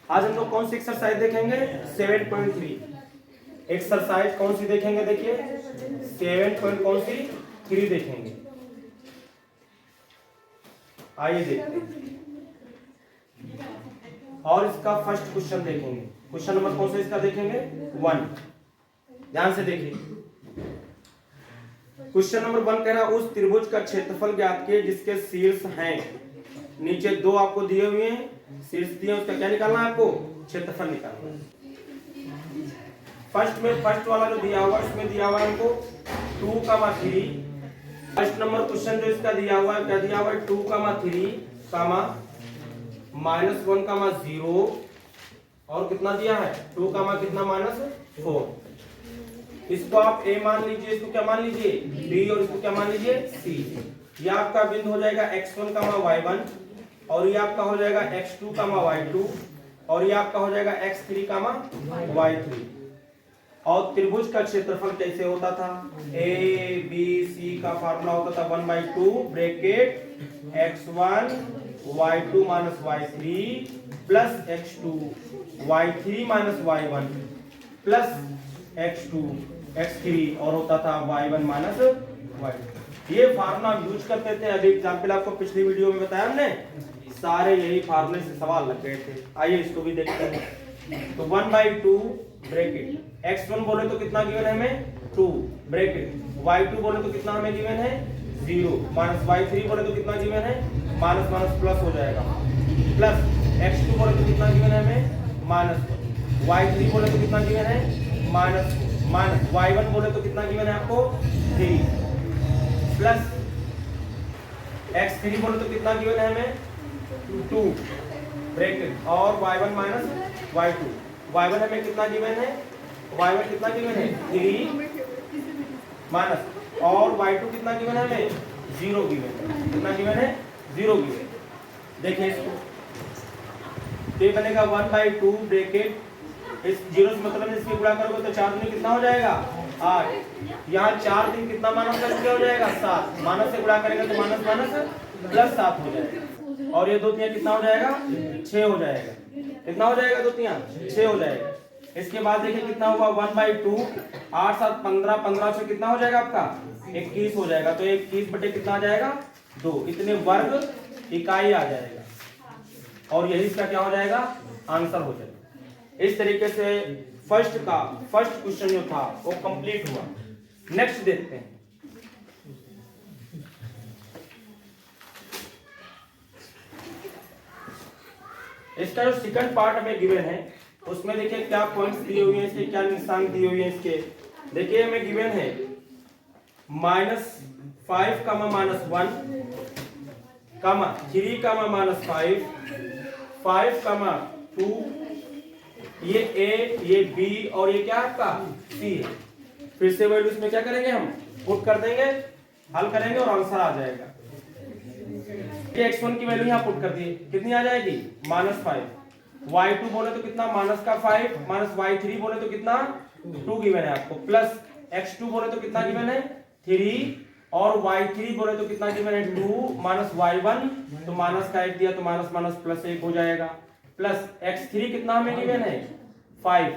आज हम लोग कौन सी एक्सरसाइज देखेंगे? 7.3 एक्सरसाइज कौन सी देखेंगे? देखिए 7.3 देखेंगे। आइए देखते हैं और इसका फर्स्ट क्वेश्चन देखेंगे। क्वेश्चन नंबर कौन सा इसका देखेंगे? 1। ध्यान से देखिए। क्वेश्चन नंबर 1 कह रहा उस त्रिभुज का क्षेत्रफल ज्ञात कीजिए जिसके शीर्ष हैं। नीचे दो आपको दिए हुए हैं, शीर्ष दिए, उसका क्या निकालना है आपको? क्षेत्रफल निकालना है। फर्स्ट वाला जो दिया हुआ इसमें दिया हुआ है हमको 2,3। फर्स्ट नंबर क्वेश्चन जो इसका दिया हुआ है क्या दिया हुआ है? 2,3, -1,0 और कितना दिया है? 2, कितना -4। इसको आप a मान लीजिए, इसको क्या मान लीजिए? b, और इसको क्या मान लीजिए? c। ये आपका बिंदु हो जाएगा x1, y1, और ये आपका हो जाएगा x2, y2, और ये आपका हो जाएगा x3, y3। और त्रिभुज का क्षेत्रफल कैसे होता था? a b c का फार्मूला होता था 1/2 bracket x1 y2 - y3 plus x2 y3 - y1 plus x2 x3 और होता था y1 - y2। ये फार्मूला यूज करते थे। अभी एग्जांपल आपको पिछली वीडियो में बताया हमने, सारे यही फार्मूले से सवाल लग गए थे। आइए इसको भी देखते हैं। तो 1/2 ब्रैकेट x1 बोले तो कितना गिवन है हमें? 2 ब्रैकेट y2 बोले तो कितना हमें गिवन है? 0 माइनस y3 बोले तो कितना गिवन है? माइनस माइनस प्लस हो जाएगा, प्लस x2 बोले तो कितना गिवन है हमें? माइनस, y3 बोले तो कितना गिवन है? माइनस, y1 बोले तो कितना गिवन है आपको? 3 प्लस x3 बोले तो कितना गिवन है हमें? 2 ब्रैकेट और y1 - y2। y1 हमें कितना गिवन है? y1 कितना गिवन है? 3 माइनस, और y2 कितना गिवन है हमें? 0 गिवन है। कितना गिवन है? 0 गिवन। देखिए इसको, ये बनेगा 1/2 ब्रैकेट, इस 0 से मतलब इसकी गुणा करोगे तो 4 दूनी कितना हो जाएगा? 8। यहाँ 4 दिन कितना माइनस कर क्या हो जाएगा? 7। माइनस से गुणा करेंगे तो माइनस माइनस प्लस 7 हो जाएगा, और ये 2 तियां कितना हो जाएगा? 6 हो जाएगा। कितना हो जाएगा? 2 तियां 6 हो जाएगा। इसके बाद देखिए कितना होगा? 1/2 8 7 15, 15 से कितना हो जाएगा आपका? 21 हो जाएगा। तो 21 बटे कितना आ जाएगा? 2। इतने वर्ग इकाई आ जाएगा, और यही इसका क्या हो जाएगा? आंसर हो जाएगा। इस तरीके से फर्स्ट क्वेश्चन जो था वो कंप्लीट हुआ। नेक्स्ट देखते हैं। इसका जो सेकंड पार्ट हमें गिवन है उसमें देखिए क्या पॉइंट्स दिए हुए हैं, इसके क्या निशान दिए हुए हैं इसके। देखिए हमें गिवन है -5, -1, -3, -5, 2, ये a, ये b, और ये क्या आपका c है। फिर से वैल्यू इसमें क्या करेंगे? हम पुट कर देंगे, हल करेंगे और आंसर आ जाएगा। ये x1 की वैल्यू यहाँ पुट कर दी, कितनी आ जाएगी? -5। y2 बोले तो कितना? -5, माइनस y3 बोले तो कितना? 2 गिवन है आपको, प्लस x2 बोले तो कितना गिवन है? 3, और y3 बोले तो कितना गिवन है? 2 माइनस y1, तो माइनस का 1 दिया तो माइनस माइनस प्लस 1 हो जाएगा, प्लस x3 कितना हमें गिवन है? 5,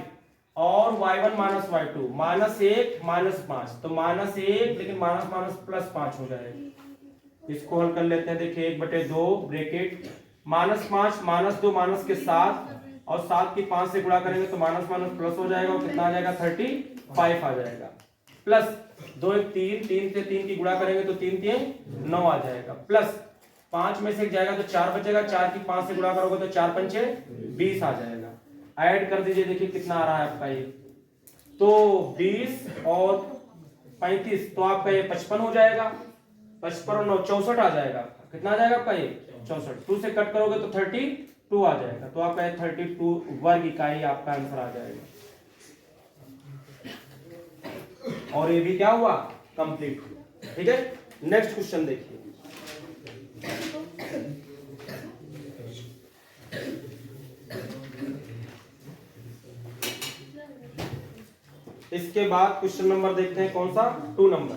और y1 माइनस y2 -1 -5, तो -1 लेकिन माइनस माइनस प्लस 5 हो जाएगा। इसको हल कर लेते हैं। देखिए 1/2 ब्रैकेट -5 -2 माइनस के 7, और 7 की 5 से गुणा करेंगे तो माइनस माइनस प्लस हो जाएगा, और कितना आ जाएगा? 35 आ जाएगा, प्लस 2 1 3, 3 से 3 की गुणा करेंगे तो 3 3 9 आ जाएगा, प्लस 5 में से एक जाएगा तो 4 बचेगा, 4 की 5 से गुणा करोगे तो 4 5 20 आ जाएगा। ऐड कर दीजिए, देखिए कितना आ रहा है आपका ये, तो 20 और 35, तो आपका ये 55 हो जाएगा। 55 और 9 64 आ जाएगा। कितना आ जाएगा आपका ये? 64। 2 से कट करोगे तो 32 आ जाएगा, तो आपका 32 वर्ग इकाई आपका आंसर आ जाएगा। और ये भी क्या हुआ? कंप्लीट हुआ। ठीक है, नेक्स्ट क्वेश्चन देखिए। इसके बाद क्वेश्चन नंबर देखते हैं कौन सा? 2 नंबर।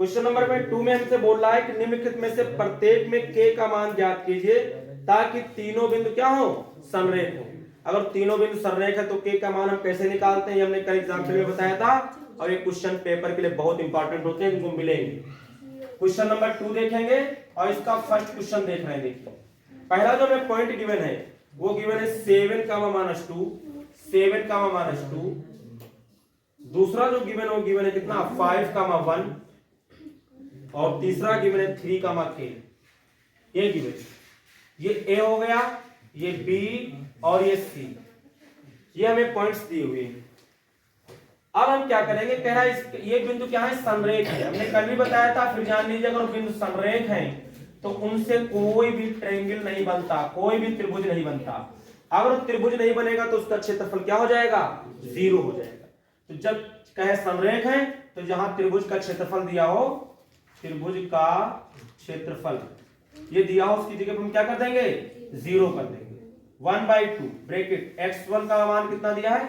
क्वेश्चन नंबर में 2 में हमसे बोल रहा है कि निम्नलिखित में से प्रत्येक में k का मान ज्ञात कीजिए ताकि तीनों बिंदु क्या हो, समरेख हो। अगर तीनों बिंदु समरेख है तो के का मान हम कैसे निकालते हैं, ये हमने कल एग्जाम्पल में बताया था, और ये क्वेश्चन पेपर के लिए बहुत इंपॉर्टेंट होते हैं, इनको मिलेंगे। क्वेश्चन नंबर 2 देखेंगे और इसका फर्स्ट क्वेश्चन देख रहे हैं। देखिए पहला जो हमें पॉइंट गिवन है वो गिवन है 7 -2, 7 -2। दूसरा जो गिवन है वो गिवन है कितना 5 1, और तीसरा गिवन है 3 k। ये गिवन, ये ए हो गया, ये बी और ये सी, ये हमें पॉइंट्स दिए हुए हैं। अब हम क्या करेंगे, कह रहा है ये बिंदु क्या है, समरेख है। हमने कल भी बताया था, फिर जान लीजिए अगर बिंदु समरेख हैं तो उनसे कोई भी ट्रायंगल नहीं बनता, कोई भी त्रिभुज नहीं बनता। अगर त्रिभुज नहीं बनेगा तो उसका क्षेत्रफल क्या हो जाएगा, 0 हो जाएगा। तो जब कहे समरेख है तो जहां त्रिभुज का क्षेत्रफल दिया हो, त्रिभुज का क्षेत्रफल ये दिया हो, उसकी जगह पर हम क्या कर देंगे, 0 कर देंगे। 1/2 ब्रैकेट x1 का मान कितना दिया है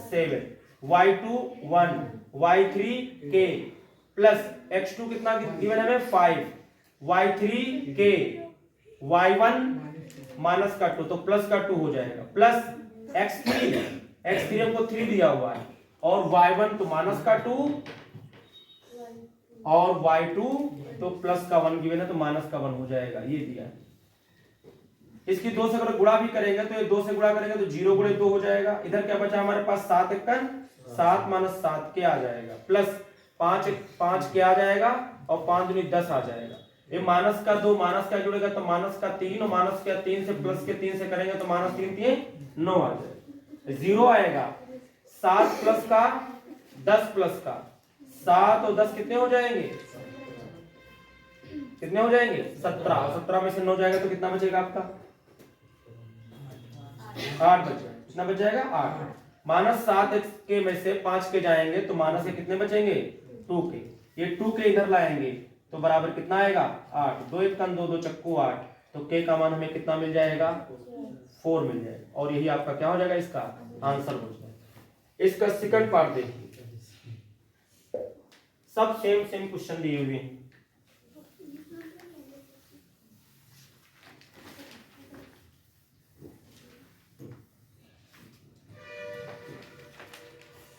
7, y2 1, y3 k plus x2 कितना गिवन है हमें 5, y3 k, y1 माइनस का 2 तो प्लस का 2 हो जाएगा, प्लस x3 हमको 3 दिया हुआ है, और y1 तो माइनस का 2 और y2 तो प्लस का 1 गिवन है तो माइनस का 1 हो जाएगा, ये दिया है। इसकी 2 से अगर गुणा भी करेंगे तो ये 2 से गुणा करेंगे तो 0 × 2 हो जाएगा। इधर क्या बचा हमारे पास 7 1 7 - 7 के आ जाएगा, प्लस 5 के आ जाएगा, और 5 दूनी 10 आ जाएगा। ये माइनस का 2 माइनस का जुड़ेगा तो माइनस का 3, और माइनस का 3 से प्लस के 3 से करेंगे तो माइनस 3 3 9 आ जाएगा, 0 आएगा। 7 प्लस का 10 प्लस का 7 और 10 कितने हो जाएंगे, कितने हो जाएंगे 17, 17 में से 9 जाएगा तो कितना बचेगा आपका 8 बचेगा। कितना बच जाएगा 8। -7 के में से 5 के जाएंगे तो माइनस के कितने बचेंगे 2 के, ये 2 के इधर लाएंगे तो बराबर कितना आएगा 8, 2 1 2 2 चक्कू 8, तो के का मान हमें कितना मिल जाएगा 4 मिल जाएगा, और यही आपका क्या हो जाएगा, इसका आंसर हो जाएगा। इसका सेकंड पार्ट देखिए, सब सेम क्वेश्चन दिए हुए हैं।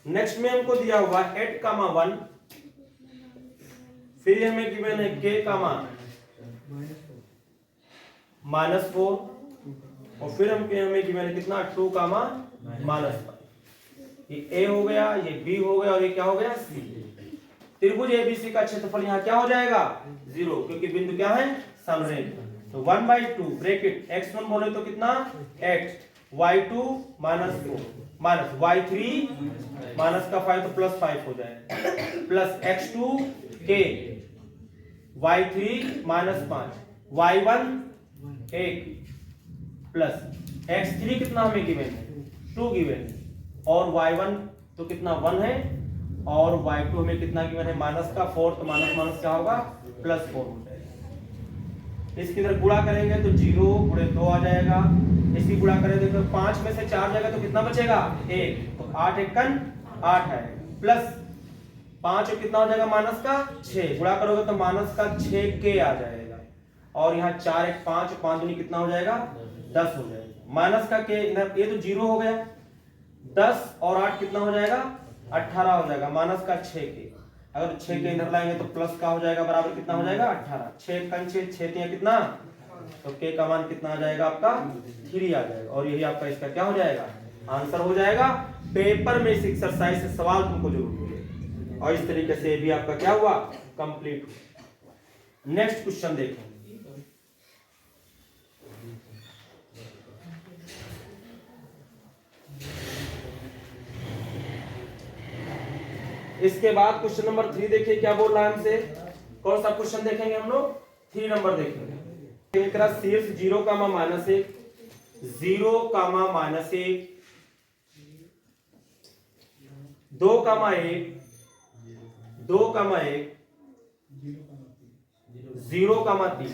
नेक्स्ट में हमको दिया हुआ 8 1, फिर हमें गिवन है k -4, और फिर हमें गिवन है कितना 2 -5। ये a हो गया, ये b हो गया, और ये क्या हो गया c। त्रिभुज ABC का क्षेत्रफल यहाँ क्या हो जाएगा 0, क्योंकि बिंदु क्या है समरेख। तो 1/2 ब्रैकेट x1 बोले तो कितना x, y2 -4 minus y3 minus का 5 तो प्लस 5 हो जाएगा, plus x2 k, y3 -5, y1 1 plus x3 कितना हमें गिवन है 2 गिवन है, और y1 तो कितना 1 है, और y2 हमें कितना गिवन है माइनस का 4, तो माइनस माइनस क्या होगा +4 हो जाएगा। इसकी इधर गुणा करेंगे तो 0 × 2 आ जाएगा, इसकी गुणा करेंगे तो 5 में से 4 जाएगा तो कितना बचेगा 1, तो 8 1 8 है, प्लस 5 और कितना हो जाएगा माइनस का 6, गुणा करोगे तो माइनस का 6 के आ जाएगा, और यहाँ 4 1 5 5 दूनी कितना हो जाएगा 10 हो जाएगा, माइनस का के इधर ये तो 0 हो गया, 10 और 8 कितना हो जाएगा 18 हो जाएगा, माइनस का 6 के, अगर 6 के इधर लाएंगे तो प्लस का हो जाएगा, बराबर कितना हो जाएगा 18, 6 × 6 कितना, तो के का मान कितना आ जाएगा आपका 3 आ जाएगा, और यही आपका इसका क्या हो जाएगा आंसर हो जाएगा। पेपर में इस एक्सरसाइज से सवाल तुमको जरूर मिलेगा, और इस तरीके से भी आपका क्या हुआ कंप्लीट हुआ। नेक्स्ट क्वेश्चन देखो, इसके बाद क्वेश्चन नंबर 3 देखिए क्या बोल रहा है हमसे। कौन सा क्वेश्चन देखेंगे हम लोग 3 नंबर देखेंगे। शीर्ष 0, -1, 0, -1, 2, 1, 2, 1, 0, 3,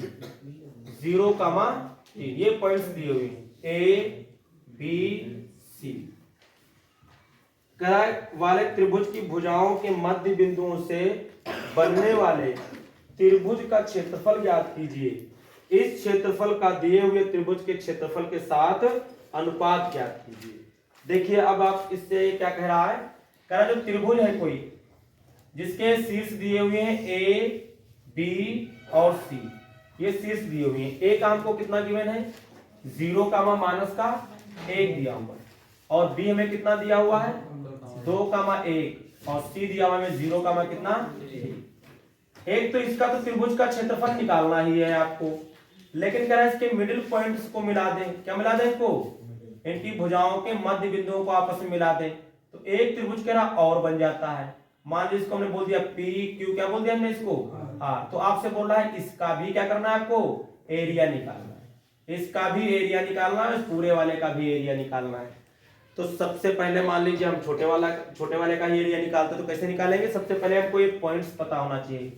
0, 3, ये पॉइंट्स दिए हुए हैं A B C। वाले त्रिभुज की भुजाओं के मध्य बिंदुओं से बनने वाले त्रिभुज का क्षेत्रफल ज्ञात कीजिए। इस क्षेत्रफल का दिए हुए त्रिभुज के क्षेत्रफल के साथ अनुपात ज्ञात कीजिए। देखिए अब आप इससे क्या कह रहा है, कह रहा है जो त्रिभुज है कोई जिसके शीर्ष दिए हुए हैं ए बी और सी, ये शीर्ष दिए हुए हैं। ए का हमको कितना गिवन है 0 कामा माइनस का 1 दिया हुआ है, और बी हमें कितना दिया हुआ है 2 कामा 1, और सी दिया हुआ है 0 कामा कितना 1। तो इसका तो त्रिभुज का क्षेत्रफल निकालना ही है आपको, लेकिन कह रहा है इसके मिडिल पॉइंट्स को मिला दें। क्या मिला दें इसको, इनकी भुजाओं के मध्य बिंदुओं को आपस में मिला दें तो एक त्रिभुज कह रहा और बन जाता है। मान लीजिए इसको हमने बोल दिया पी क्यू, क्या बोल दिया हमने इसको हाँ, तो आपसे बोल रहा है इसका भी क्या करना है आपको एरिया निकालना है, इसका भी एरिया निकालना है, पूरे वाले का भी एरिया निकालना है। तो सबसे पहले मान लीजिए हम छोटे वाले का ही एरिया निकालते तो कैसे निकालेंगे, सबसे पहले हमको ये पॉइंट्स पता होना चाहिए,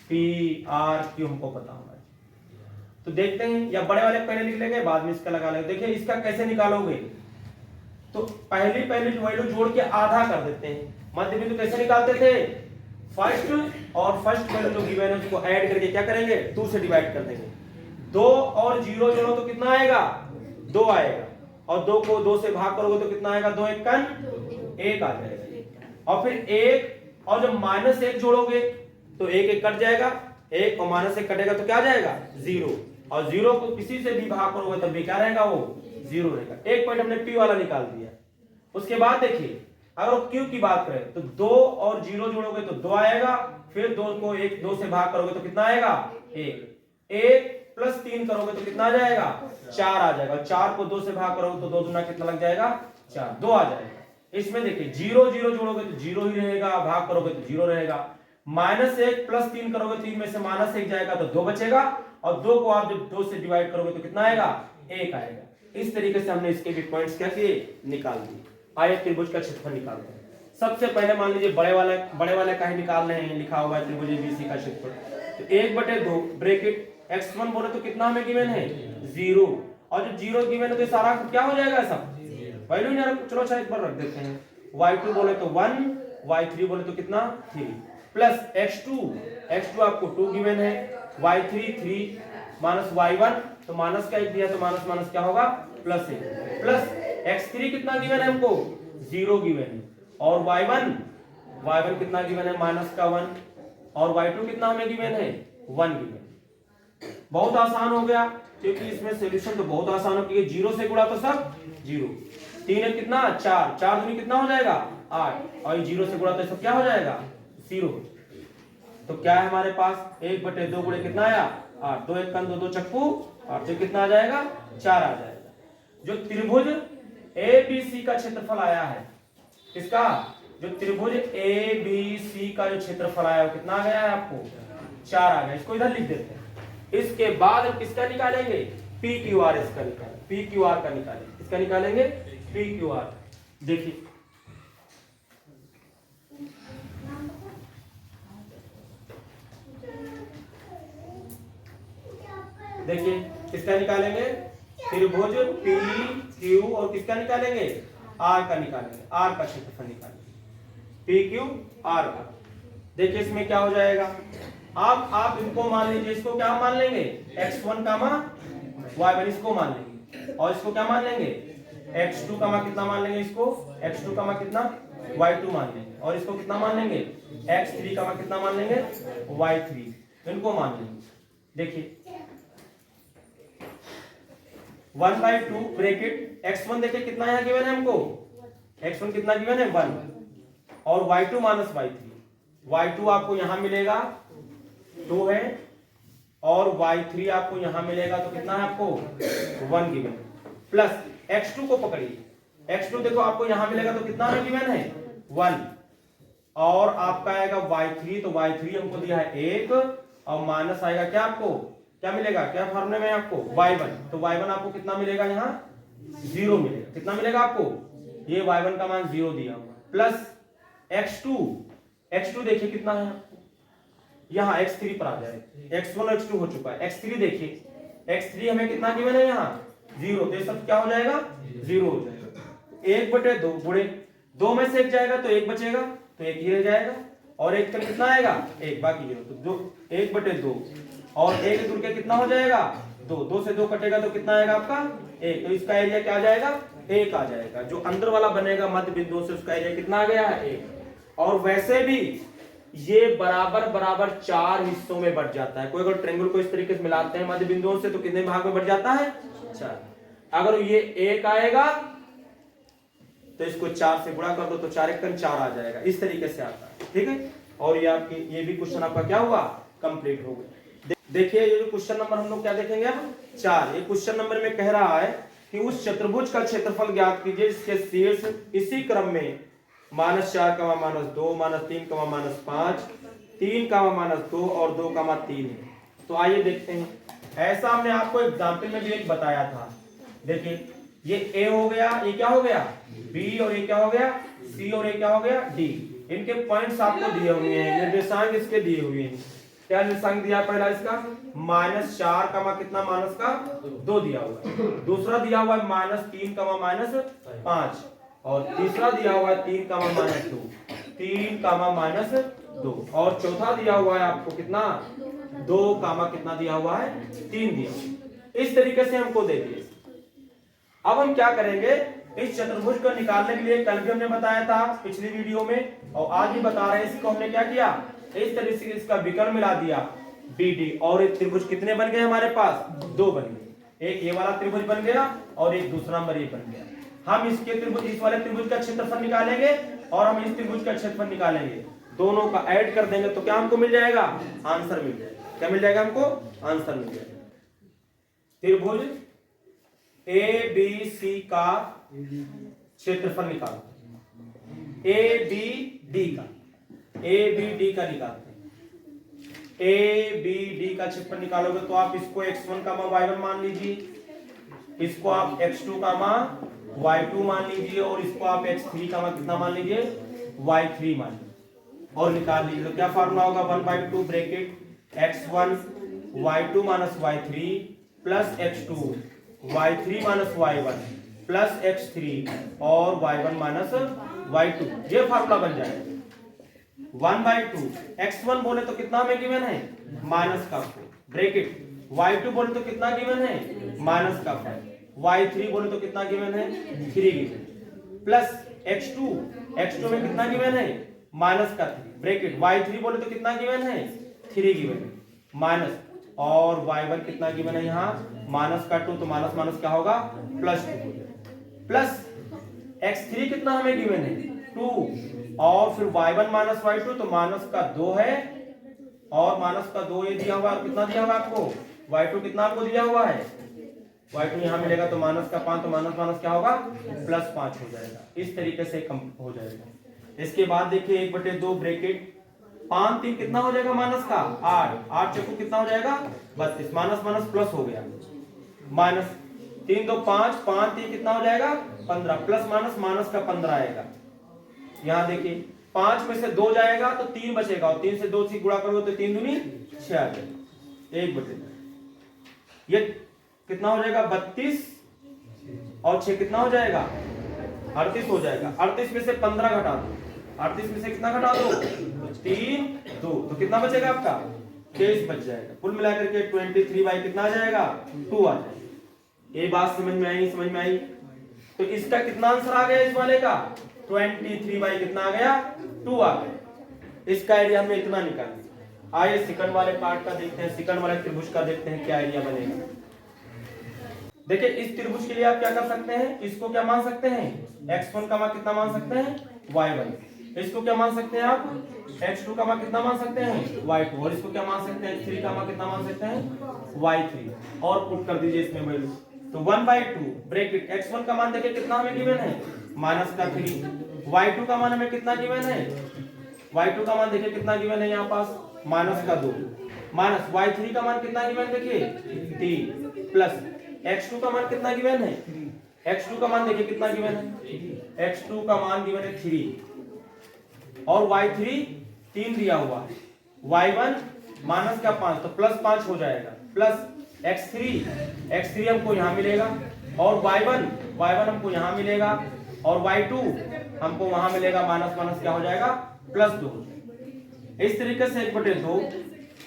पी आर क्यू हमको पता होना चाहिए। तो देखते हैं, या बड़े वाले पहले लिख लेंगे बाद में इसका लगा लेंगे। देखिए इसका कैसे निकालोगे, तो पहली वैल्यू जोड़ के आधा कर देते हैं। मध्य बिंदु कैसे निकालते थे, फर्स्ट और फर्स्ट वैल्यू जो गिवन है उसको ऐड करके क्या करेंगे 2 से डिवाइड कर देंगे। 2 और 0 जोड़ो तो कितना आएगा 2 आएगा, और 2 को 2 से भाग करोगे तो कितना आएगा 2 1 1 आ जाएगा। और फिर 1 और जब -1 जोड़ोगे तो 1 1 कट जाएगा, 1 और -1 कटेगा तो क्या जाएगा 0, और 0 को किसी से भी भाग करोगे तब भी क्या रहेगा वो 0 रहेगा। एक पॉइंट हमने पी वाला निकाल दिया। उसके बाद देखिए अगर क्यू की बात करें तो 2 और 0 जोड़ोगे तो 2 आएगा, फिर 2 को 2 से भाग करोगे तो कितना आएगा 1, 1 प्लस 3 करोगे तो कितना आ जाएगा 4 आ जाएगा, 4 को 2 से भाग करोगे तो 2 दूना कितना लग जाएगा 4, 2 आ जाएगा। इसमें देखिए 0 0 जोड़ोगे तो 0 ही रहेगा, भाग करोगे तो 0 रहेगा, -1 प्लस 3 करोगे 3 में से -1 जाएगा तो 2 बचेगा, और 2 को आप जब 2 से डिवाइड करोगे तो कितना आएगा 1 आएगा। इस तरीके से हमने इसके भी पॉइंट्स क्या किए निकाल दिए। आइए त्रिभुज का क्षेत्रफल निकालते हैं। सबसे पहले मान लीजिए बड़े वाले का ही निकाल रहे हैं, लिखा हुआ है त्रिभुज एबीसी का क्षेत्रफल। तो 1/2 ब्रैकेट x1 बोले तो कितना हमें गिवन है 0, और जब 0 गिवन है तो सारा क्या हो जाएगा सब वैल्यू नहीं रख, चलो अच्छा एक बार रख देते हैं। y2 बोले तो 1, y3 बोले तो कितना 3, प्लस x2 आपको 2 गिवन है, y3 3 माइनस y1 तो माइनस का 1 दिया तो माइनस माइनस क्या होगा प्लस 1, प्लस x3 कितना गिवन है हमको 0 गिवन है, और y1 कितना गिवन है -1, और y2 कितना हमें गिवन है 1 गिवन। बहुत आसान हो गया क्योंकि इसमें सॉल्यूशन तो बहुत आसान हो, क्योंकि 0 से गुणा तो सब 0, 3 है कितना 4, 4 दूनी कितना हो जाएगा 8, और 0 से गुणा तो सब क्या हो जाएगा 0। तो क्या है हमारे पास 1/2 गुणे कितना आया 8, 2 1 2 2 चक्कू 8, तो कितना आ जाएगा 4 आ जाएगा। जो त्रिभुज एबीसी का क्षेत्रफल आया है, इसका जो त्रिभुज एबीसी का जो क्षेत्रफल आया है वो कितना आ गया है आपको 4 आ गया। इसको इधर लिख देते हैं। इसके बाद हम किसका निकालेंगे पी क्यू आर, इसका निकालेंगे पी क्यू आर का निकालेंगे, इसका निकालेंगे पी क्यू आर। देखिए देखिए किसका निकालेंगे त्रिभुज पी क्यू, और किसका निकालेंगे आर का निकालेंगे, आर का क्षेत्रफल निकालेंगे पी क्यू आर का। देखिए इसमें क्या हो जाएगा, आप इनको मान लीजिए, इसको क्या मान लेंगे x1 कामा y1 इसको मान लेंगे, और इसको क्या मान लेंगे x2 कामा कितना मान लेंगे, इसको x2 कामा कितना y2 मान लेंगे, और इसको कितना मान लेंगे x3 कामा कितना मान लेंगे y3, इनको मान लेंगे। देखिए 1/2 ब्रैकेट x1 देखिए कितना यहाँ गिवन है हमको, x1 कितना गिवन है 1, और y2 माइनस y3 आपको यहां मिलेगा 2 है, और y3 आपको यहां मिलेगा तो कितना है आपको 1 गिवन, प्लस x2 को पकड़िए, x2 देखो आपको यहां मिलेगा तो कितना है गिवन है 1, और आपका आएगा y3, तो y3 हमको दिया है 1, और माइनस आएगा क्या आपको क्या मिलेगा, क्या फॉर्मूले में आपको y1, तो y1 आपको कितना मिलेगा यहाँ 0 मिलेगा, कितना मिलेगा आपको ये y1 का मान 0 दिया हुआ, प्लस x2 देखिए कितना है यहाँ x3 पर आ जाए, x1 x2 हो चुका है, x3 देखिए x3 हमें कितना गिवन है यहाँ 0, तो ये सब क्या हो जाएगा 0 हो जाएगा। 1/2 गुणे 2 में से 1 जाएगा तो 1 बचेगा, तो 1 ही रह जाएगा, और 1 का कितना आएगा 1, बाकी 0, तो 1/2, और 1 दूर के कितना हो जाएगा 2, 2 से 2 कटेगा तो कितना आएगा आपका 1, तो इसका एरिया क्या आ जाएगा 1 आ जाएगा। जो अंदर वाला बनेगा मध्य बिंदु से उसका एरिया कितना आ गया है 1। और वैसे भी ये बराबर बराबर 4 हिस्सों में बढ़ जाता है। कोई अगर ट्रायंगल को इस तरीके से मिलाते हैं मध्य बिंदुओं से तो कितने भाग में बढ़ जाता है 4। अगर ये 1 आएगा तो इसको 4 से गुणा कर दो तो 4 1 4 आ जाएगा, इस तरीके से आता है। ठीक है, और ये आपकी ये भी क्वेश्चन आपका क्या हुआ कंप्लीट हो गया। देखिए ये जो क्वेश्चन नंबर हम लोग क्या देखेंगे अब 4। ये क्वेश्चन नंबर में कह रहा है कि उस चतुर्भुज का क्षेत्रफल ज्ञात कीजिए जिसके शीर्ष इसी क्रम में -4, -2, -3, -5, 3, -2 और 2, 3 है। तो आइए देखते हैं। ऐसा हमने आपको एग्जाम्पल में भी एक बताया था। देखिए ये A हो गया, ये क्या हो गया B, और ये क्या हो गया C, और ये क्या हो गया D। इनके पॉइंट्स आपको दिए हुए हैं, निर्देशांक इसके दिए हुए हैं। क्या निर्देशांक दिया पहला इसका -4 का कितना माइनस का 2 दिया हुआ है, दूसरा दिया हुआ है -3 -5, और तीसरा दिया हुआ है 3 -2, 3 -2, और चौथा दिया हुआ है आपको कितना 2 कितना दिया हुआ है 3 दिया हुआ है। इस तरीके से हमको दे दिए। अब हम क्या करेंगे, इस चतुर्भुज को निकालने के लिए कल भी हमने बताया था पिछली वीडियो में, और आज भी बता रहे हैं। इसको हमने क्या किया, इस तरीके से इसका विकर्ण मिला दिया BD, और एक त्रिभुज कितने बन गए हमारे पास 2 बन गए। एक ये वाला त्रिभुज बन गया और एक दूसरा नंबर ये बन गया। हम इसके त्रिभुज इस वाले त्रिभुज का क्षेत्रफल निकालेंगे और हम इस त्रिभुज का क्षेत्रफल निकालेंगे, दोनों का ऐड कर देंगे तो क्या हमको मिल जाएगा आंसर मिल जाएगा। क्या मिल जाएगा हमको आंसर मिल जाएगा। त्रिभुज ABC का क्षेत्रफल निकालो, ABD का निकालते हैं। ABD का क्षेत्रफल निकालोगे तो आप इसको x1, y1 मान लीजिए, इसको आप x2, y2 मान लीजिए, और इसको आप x3 कितना मान लीजिए y3 मान लीजिए, और निकाल लीजिए। तो क्या फार्मूला होगा 1/2 bracket x1 y2 - y3 plus x2 y3 - y1 plus x3 और y1 - y2, ये फार्मूला बन जाएगा। 1/2 x1 बोले तो कितना में गिवन है माइनस का 4 ब्रैकेट, y2 बोले तो कितना गिवन है माइनस का 5, y3 बोले तो कितना गिवन है 3 गिवन, प्लस x2 में कितना गिवन है माइनस का 3 ब्रैकेट, y3 बोले तो कितना गिवन है 3 गिवन है, माइनस, और y1 कितना गिवन है यहाँ माइनस का 2, तो माइनस माइनस क्या होगा +2, प्लस x3 कितना हमें गिवन है 2, और फिर y1 - y2 तो माइनस का 2 है, और माइनस का 2 ये दिया हुआ है, कितना दिया हुआ है आपको y2 कितना आपको दिया हुआ है, y2 यहाँ मिलेगा तो माइनस का 5, तो माइनस माइनस क्या होगा +5 हो जाएगा। इस तरीके से कम हो जाएगा। इसके बाद देखिए 1/2 ब्रैकेट 5 3 कितना हो जाएगा माइनस का 8 चौको कितना हो जाएगा 32, माइनस माइनस प्लस हो गया, माइनस 3 2 5 5 3 कितना हो जाएगा 15, प्लस माइनस माइनस का 15 आएगा। यहाँ देखिए 5 में से 2 जाएगा तो 3 बचेगा, और 3 से 2 से गुणा करोगे तो 3 दूनी 6 आ जाएगा 1/2। ये कितना हो जाएगा 32, और 6 कितना हो जाएगा 38 हो जाएगा। 38 में से 15 घटा दो, 38 में से कितना घटा दो तो 3 2, तो कितना बचेगा आपका 23 बच जाएगा। कुल मिलाकर के 23 कितना आ जाएगा 2 आ जाएगा। ये बात समझ में आई, समझ में आई। तो इसका कितना आंसर आ गया इस वाले का 23 कितना आ गया 2 आ गया। इसका एरिया हमने इतना निकाल दिया। आइए सेकंड वाले पार्ट का देखते हैं, सेकंड वाले त्रिभुज का देखते हैं क्या एरिया बनेगा। देखिए इस त्रिभुज के लिए आप क्या कर सकते हैं, इसको क्या मान सकते हैं x1 का कितना मान सकते हैं y1, इसको क्या मान सकते हैं आप x2 का कितना मान सकते हैं y2, और इसको क्या मान सकते हैं x3 का कितना मान सकते हैं y3, और पुट कर दीजिए इसमें वैल्यू। तो 1/2 ब्रैकेट x1 का मान देखिए कितना हमें गिवन है माइनस का 3, y2 का मान हमें कितना गिवन है, y2 का मान देखिए कितना गिवन है यहाँ पास माइनस का 2, माइनस y3 का मान कितना गिवन देखिए 3, प्लस x2 का मान कितना गिवन है, x2 का मान देखिए कितना गिवन है, x2 का मान गिवन है 3, और y3 3 दिया हुआ है, y1 माइनस का 5 तो प्लस 5 हो जाएगा, प्लस x3 हमको यहाँ मिलेगा, और y1 हमको यहाँ मिलेगा, और y2 हमको वहां मिलेगा, माइनस माइनस क्या हो जाएगा +2। इस तरीके से 1/2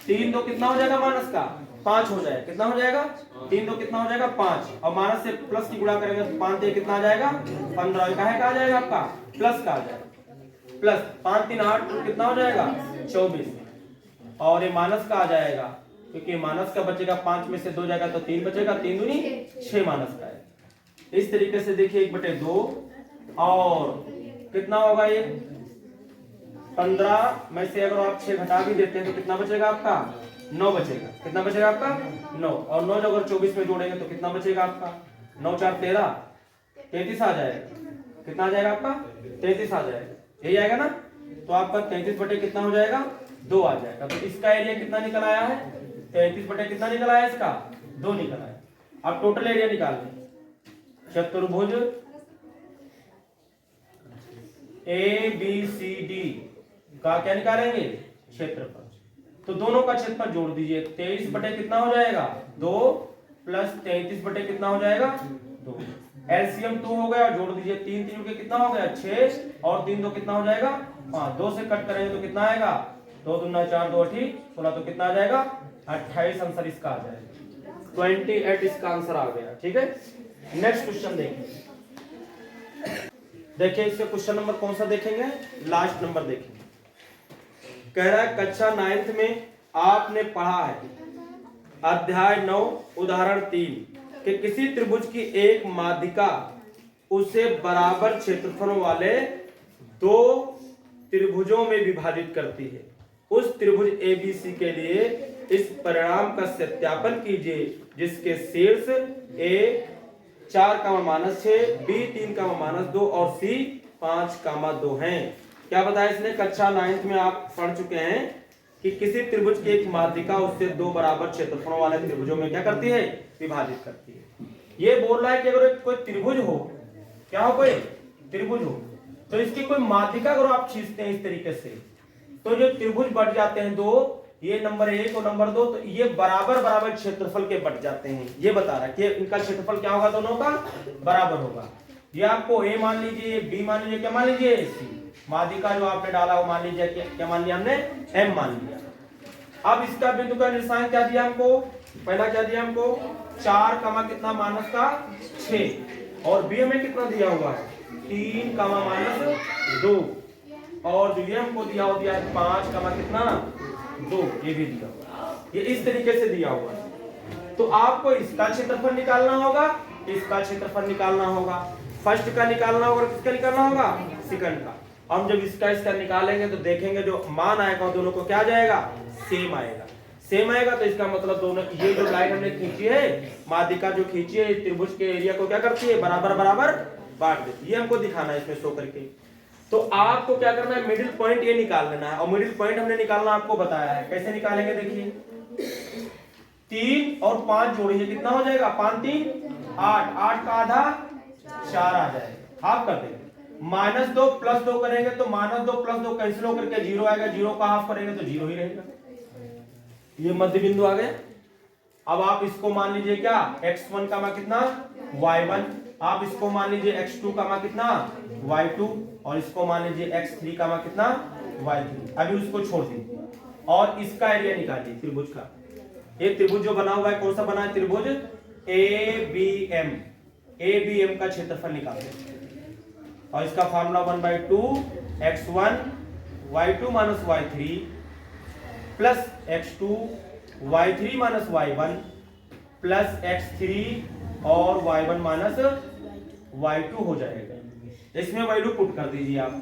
3 2 कितना हो जाएगा माइनस का 5 हो जाएगा। कितना हो जाएगा? 3 2 कितना हो जाएगा? 5। और माइनस से प्लस की गुणा करेंगे तो 5 3 कितना आ जाएगा? 15। काहे का आ जाएगा आपका? प्लस का आ जाएगा। प्लस 5 3 8 कितना हो जाएगा? 24। और ये माइनस का आ जाएगा, क्योंकि माइनस का बचेगा, 5 में से 2 जाएगा तो 3 बचेगा, 3 दूनी 6 माइनस का है। इस तरीके से देखिए 1/2 और कितना होगा ये 15 में से अगर आप 6 घटा भी देते हैं तो कितना बचेगा आपका? 9 बचेगा। कितना बचेगा आपका? 9। और 9 अगर 24 में जोड़ेंगे तो कितना बचेगा आपका? 9 4 13 33 आ जाएगा। कितना आ जाएगा आपका? 33 आ जाएगा। यही आएगा ना? तो आपका 33 बटे कितना हो जाएगा? 2 आ जाएगा। तो इसका एरिया कितना निकल आया है? 33 बटे कितना निकल आया इसका? 2 निकल आया। अब टोटल एरिया निकाल लें। चतुर्भुज ABCD का क्या निकालेंगे? क्षेत्रफल। तो दोनों का क्षेत्रफल जोड़ दीजिए। 23 बटे कितना हो जाएगा? 2 प्लस 33 बटे कितना हो जाएगा? 2। एलसीएम 2 हो गया, जोड़ दीजिए। 3 3 के कितना हो गया? 6 और 3 2 कितना हो जाएगा? 5। 2 से कट करेंगे तो कितना आएगा? 2 दूना 4 2 8 16। तो कितना आ जाएगा? 28 आंसर इसका आ जाएगा। 28 इसका आंसर आ गया। ठीक है, नेक्स्ट क्वेश्चन देखिए। देखिए इसका क्वेश्चन नंबर कौन सा देखेंगे? लास्ट नंबर देखेंगे। कह रहा है कक्षा 9th में आपने पढ़ा है अध्याय 9 उदाहरण 3 कि किसी त्रिभुज की एक माध्यिका उसे बराबर क्षेत्रफल वाले 2 त्रिभुजों में विभाजित करती है। उस त्रिभुज ABC के लिए इस परिणाम का सत्यापन कीजिए जिसके शीर्ष A 4, -6, B 3, -2 और C 5, 2 हैं। क्या बताया इसने? कक्षा 9th में आप पढ़ चुके हैं कि किसी त्रिभुज की एक माध्यिका उससे 2 बराबर क्षेत्रफलों वाले त्रिभुजों में क्या करती है? विभाजित करती है। ये बोल रहा है कि अगर कोई त्रिभुज हो, क्या हो? कोई त्रिभुज हो तो इसकी कोई माध्यिका अगर आप खींचते हैं इस तरीके से तो जो त्रिभुज बढ़ जाते हैं 2, ये नंबर 1 और नंबर 2, तो ये बराबर बराबर क्षेत्रफल के बढ़ जाते हैं। ये बता रहा है कि इनका क्षेत्रफल क्या होगा? दोनों का बराबर होगा। ये आपको A मान लीजिए, B मान लीजिए, क्या मान लीजिए? C। माध्यिका जो आपने डाला वो मान लीजिए क्या मान लिया हमने? M मान लिया। अब इसका बिंदु का निशान क्या दिया हमको? पहला क्या दिया हमको? 4, कितना -6 और B में कितना दिया हुआ है? 3, -2 और जो ये हमको दिया हो दिया है 5, कितना 2, ये भी दिया हुआ। ये इस तरीके से दिया हुआ है। तो आपको इसका क्षेत्रफल निकालना होगा, इसका क्षेत्रफल निकालना होगा, फर्स्ट का निकालना होगा, किसका निकालना होगा? सेकंड का। हम जब इसका निकालेंगे तो देखेंगे जो मान आएगा दोनों को क्या जाएगा? सेम आएगा। सेम आएगा तो इसका मतलब दोनों ये जो लाइन हमने खींची है, माध्यिका जो खींची है, त्रिभुज के एरिया को क्या करती है? बराबर बराबर बांट देती है। ये हमको दिखाना है इसमें शो करके। तो आपको क्या करना है? मिडिल पॉइंट ये निकाल लेना है। और मिडिल पॉइंट हमने निकालना आपको बताया है। कैसे निकालेंगे? देखिए 3 और 5 जोड़िए, कितना हो जाएगा? 5 3 8, 8 का आधा 4 आ जाएगा। हाफ कर देंगे। -2 + 2 करेंगे तो -2 + 2 कैंसिल होकर के 0 आएगा। 0 का हाफ करेंगे तो 0 ही रहेगा। ये मध्य बिंदु आ गया। अब आप इसको मान लीजिए क्या? x1 का कितना? y1। आप इसको मान लीजिए x2 का कितना? y2 और इसको मान लीजिए x3 का कितना? y3। अभी उसको छोड़ दीजिए और इसका एरिया निकालिए त्रिभुज का। ये त्रिभुज जो बना हुआ है कौन सा बना है? त्रिभुज ABM। ABM का क्षेत्रफल निकालिए और इसका formula 1/2 x1 y2 - y3 plus x2 y3 - y1 plus x3 और y1 - y2 हो जाएगा। इसमें वैल्यू पुट कर दीजिए आप।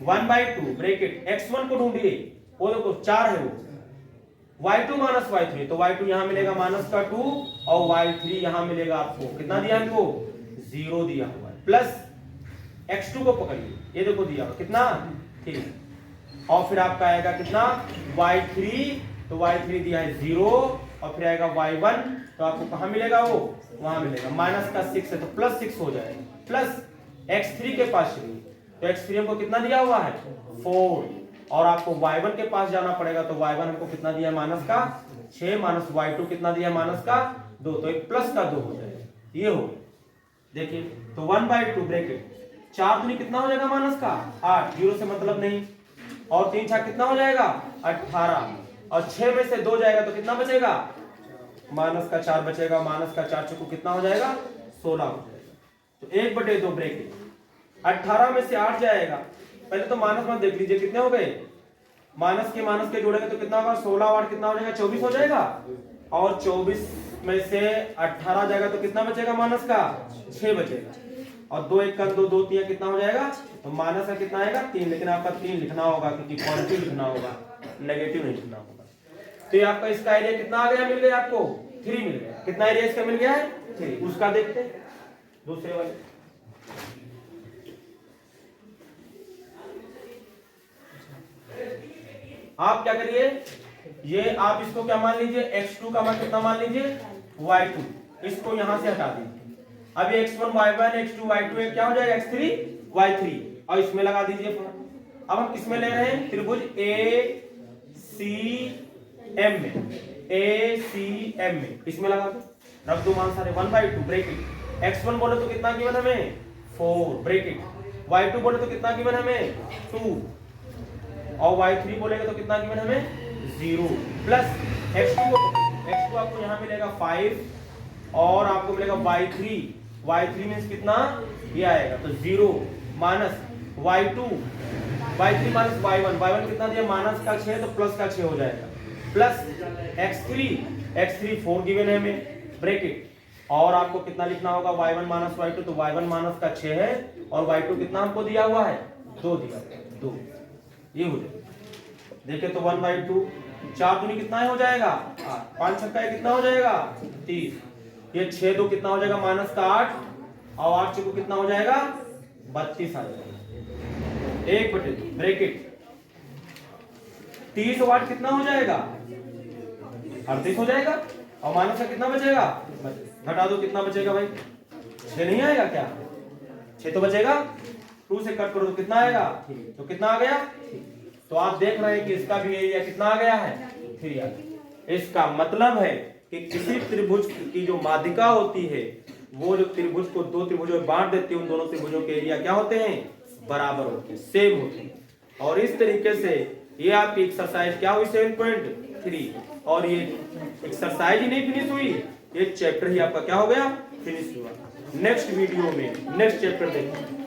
1/2 ब्रैकेट x1 को ढूंढिए, वो देखो 4 है वो। y2 - y3 तो y2 यहां मिलेगा -2 और y3 यहां मिलेगा आपको कितना दिया हमको? 0 दिया हुआ है। प्लस x2 को पकड़िए, ये देखो दिया हुआ कितना? ठीक। और फिर आपका आएगा कितना? y3 तो y3 दिया है 0 और फिर आएगा y1 तो आपको कहां मिलेगा? वो वहां मिलेगा। -6 है तो +6 हो जाएगा। प्लस x3 के पास चलिए तो x3 हमको कितना दिया हुआ है? 4 और आपको y1 के पास जाना पड़ेगा तो y1 हमको कितना दिया है? -6 माइनस y2 कितना दिया है? -2 तो एक प्लस का 2 हो जाएगा। ये हो देखिए तो 1/2 ब्रैकेट 4 दूनी कितना हो जाएगा? -8, 0 से मतलब नहीं और 3 6 कितना हो जाएगा? 18 और 6 में से 2 जाएगा तो कितना बचेगा? माइनस का 4 बचेगा, माइनस का 4 चौको कितना हो जाएगा 16 हो जाएगा। तो 1/2 ब्रैकेट 18 में से 8 जाएगा, पहले तो माइनस में देख लीजिए कितने हो गए, माइनस के जोड़ेंगे तो कितना होगा 16 और 8 कितना हो जाएगा 24 हो जाएगा, और 24 में से 18 जाएगा तो कितना बचेगा माइनस का 6 बचेगा, और 2 1 का 2 2 3 कितना हो जाएगा, तो माइनस का कितना आएगा 3, लेकिन आपका 3 लिखना होगा क्योंकि पॉजिटिव लिखना होगा, नेगेटिव नहीं लिखना होगा। तो ये आपका इसका एरिया कितना आ गया, मिल गया आपको 3 मिल गया। कितना एरिया इसका मिल गया है 3। उसका देखते हैं दूसरे वाले, आप क्या करिए, ये आप इसको क्या मान लीजिए x2 का मान कितना मान लीजिए y2, इसको यहां से हटा दीजिए। अब ये x1 y1 x2 y2 ये क्या हो जाएगा x3 y3, और इसमें लगा दीजिए। अब हम किसमें ले रहे हैं, त्रिभुज ACM में, इसमें लगा दो, रख दो मान सारे 1/2 ब्रैकेट। x1 बोले तो कितना गिवन हमें 4 ब्रैकेट, y2 बोले तो कितना गिवन हमें 2, और y3 बोलेगा तो कितना गिवन हमें 0, प्लस x2 आपको यहाँ मिलेगा 5, और आपको मिलेगा y3 मींस कितना ये आएगा तो 0, माइनस y3 माइनस y1 कितना दिया माइनस का 6 तो प्लस का 6 हो जाएगा, प्लस x3 4 गिवन है हमें ब्रैकेट, और आपको कितना लिखना होगा y1 माइनस y2, तो y1 माइनस का 6 है, और y2 कितना हमको दिया हुआ है 2 दिया, 2 ये हो जाएगा। देखिए तो 1/2, 4 दूनी कितना हो जाएगा 8, 5 छक्का कितना हो जाएगा 30, ये 6 2 कितना हो जाएगा माइनस का 8, और 8 चौको कितना हो जाएगा 32 आ जाएगा, 1/2 ब्रैकेट 30 और 8 कितना हो जाएगा 38 हो जाएगा, और माइनस का कितना बचेगा, घटा दो कितना बचेगा भाई 6 नहीं आएगा क्या, 6 तो बचेगा, 2 से कट करो तो कितना आएगा, तो कितना आ गया। तो आप देख रहे हैं कि इसका भी एरिया कितना आ गया है 3 आ गया। इसका मतलब है कि किसी त्रिभुज की जो माध्यिका होती है वो जो त्रिभुज को 2 त्रिभुजों में बांट देती है, उन दोनों त्रिभुजों के एरिया क्या होते हैं बराबर होते हैं, सेम होते हैं। और इस तरीके से ये आपकी एक्सरसाइज क्या हुई 7.3, और ये एक्सरसाइज ही नहीं फिनिश हुई, ये चैप्टर ही आपका क्या हो गया फिनिश हुआ। नेक्स्ट वीडियो में नेक्स्ट चैप्टर देखेंगे।